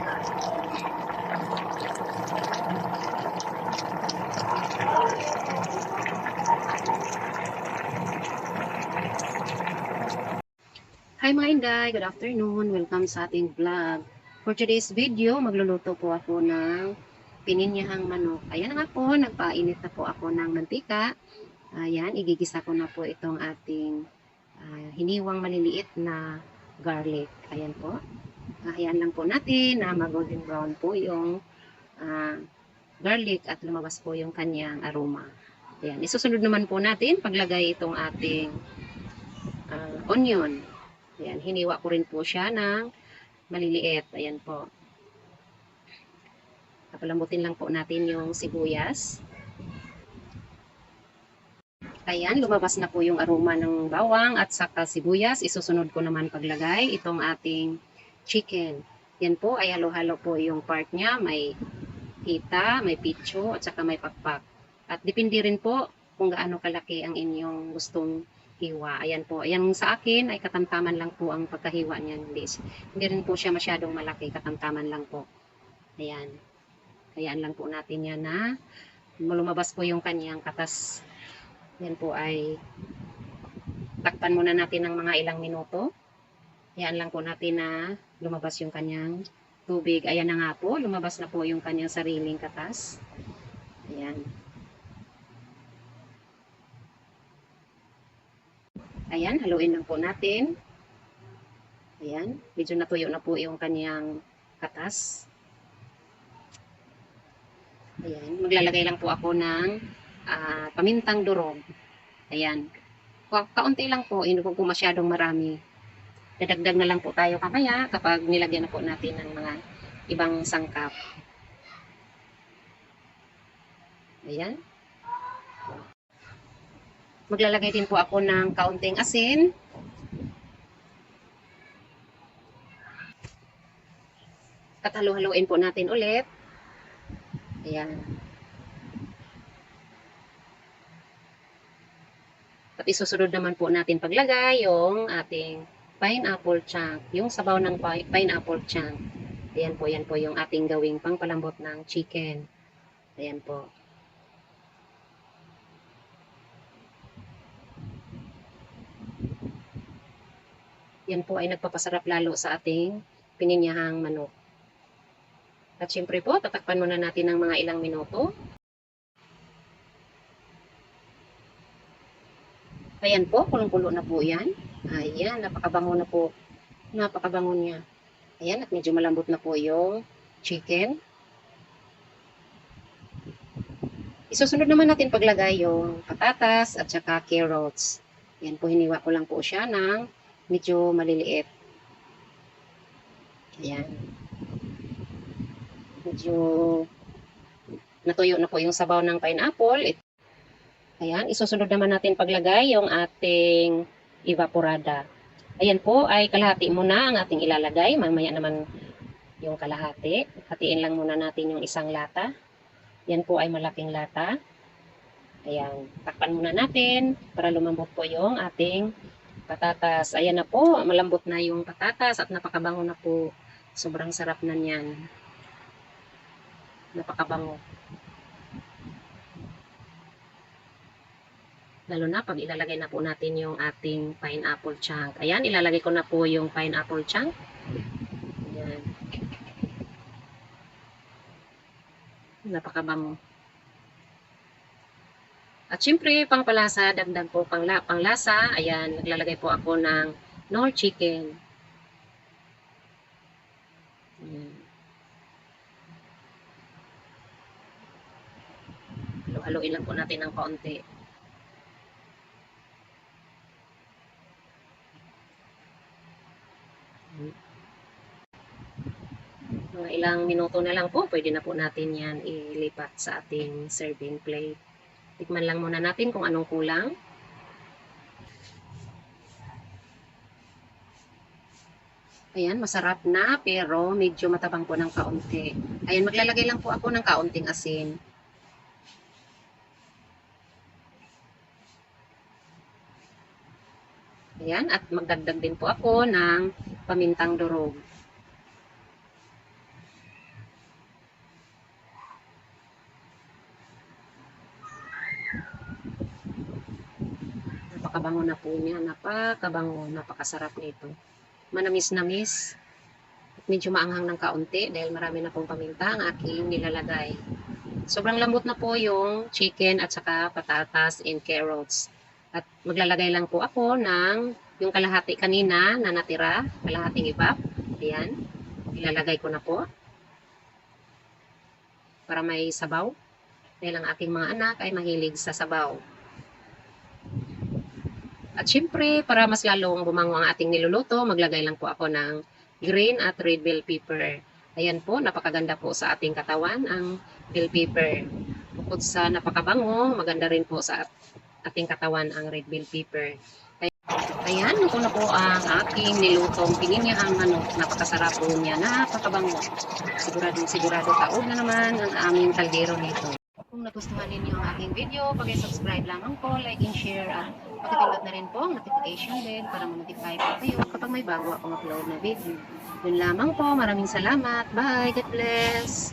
Hi mga Inday, good afternoon. Welcome sa ating vlog. For today's video, magluluto po ako ng pininyahang manok. Ayan nga po, nagpainit na po ako ng mantika. Ayan, igigisa ko na po itong ating hiniwang maliliit na garlic. Ayan po. Ayan lang po natin na mag-golden brown po yung garlic at lumabas po yung kanyang aroma. Ayan, isusunod naman po natin paglagay itong ating onion. Ayan, hiniwa ko rin po siya ng maliliit. Ayan po. Papalambutin lang po natin yung sibuyas. Ayan, lumabas na po yung aroma ng bawang at saka sibuyas. Isusunod ko naman paglagay itong ating chicken. Yan po ay halo-halo po yung part niya. May hita, may pitso, at saka may pakpak. At depende rin po kung gaano kalaki ang inyong gustong hiwa. Ayan po. Ayan sa akin ay katamtaman lang po ang pagkahiwa niyan. Hindi rin po siya masyadong malaki. Katamtaman lang po. Ayan. Hayaan lang po natin yan na lumabas po yung kanyang katas. Yan po ay takpan muna natin ng mga ilang minuto. Hayaan lang po natin na lumabas yung kanyang tubig. Ayan na nga po. Lumabas na po yung kanyang sariling katas. Ayan. Ayan, haluin lang po natin. Ayan, medyo natuyo na po yung kanyang katas. Ayan, maglalagay lang po ako ng pamintang durog. Ayan, kaunti lang po, hindi po masyadong marami. Dadagdag na lang po tayo kamaya kapag nilagyan na po natin ng mga ibang sangkap. Ayan. Maglalagay din po ako ng kaunting asin. At halu-haluin po natin ulit. Ayan. At isusunod naman po natin paglagay yung ating pineapple chunk. Yung sabaw ng pineapple chunk. Ayan po, yan po yung ating gawing pangpalambot ng chicken. Ayan po. Yan po ay nagpapasarap lalo sa ating pininyahang manok. At syempre po, tatakpan muna natin ng mga ilang minuto. Ayan po, kulong-kulo na po yan. Ayan, napakabango na po. Napakabango niya. Ayan, at medyo malambot na po yung chicken. Isusunod naman natin paglagay yung patatas at saka carrots. Ayan po, hiniwa ko lang po siya ng medyo maliliit. Ayan. Medyo natuyo na po yung sabaw ng pineapple. Ayan, isusunod naman natin paglagay yung ating evaporada. Ayan po ay kalahati muna ang ating ilalagay. Mamaya naman yung kalahati. Hatiin lang muna natin yung isang lata. Yan po ay malaking lata. Ayan, takpan muna natin para lumambot po yung ating patatas. Ayan na po, malambot na yung patatas at napakabango na po. Sobrang sarap na niyan. Napakabango. Lalo na pag ilalagay na po natin yung ating pineapple chunk. Ayan, ilalagay ko na po yung pineapple chunk. Ayan. Napakabango. At syempre, pangpalasa, dagdag po panglasa. Ayan, naglalagay po ako ng Knorr chicken. Ayan. Halo-haloin lang po natin ng kaunti. Mga ilang minuto na lang po, pwede na po natin yan ilipat sa ating serving plate. Tikman lang muna natin kung anong kulang. Ayan, masarap na pero medyo matabang po ng kaunti. Ayan, maglalagay lang po ako ng kaunting asin. Ayan, at magdagdag din po ako ng pamintang durog. napakabango na po niya. Napakabango, napakasarap nito. Manamis-namis. Medyo maanghang ng kaunti dahil marami na pong paminta ang aking nilalagay. Sobrang lambot na po yung chicken at saka patatas and carrots. At maglalagay lang po ako ng yung kalahati kanina na natira, kalahating ibap. Ayan. Ilalagay ko na po para may sabaw. Dahil ang aking mga anak ay mahilig sa sabaw. At syempre, para mas lalong bumango ang ating niluluto, maglagay lang po ako ng green at red bell pepper. Ayan po, napakaganda po sa ating katawan ang bell pepper. Bukod sa napakabango, maganda rin po sa ating katawan ang red bell pepper. Ayan, ito na po ang aking nilutong pininyahang manok. Napakasarap po niya, napakabango. Sigurado taon na naman ang aming kaldero nito. Kung nagustuhan ninyo ang aking video, pag-subscribe lamang po, like and share, at pakipindot na rin po ang notification bell para ma-notify po kayo kapag may bago akong upload na video. Yun lamang po, maraming salamat. Bye, God bless!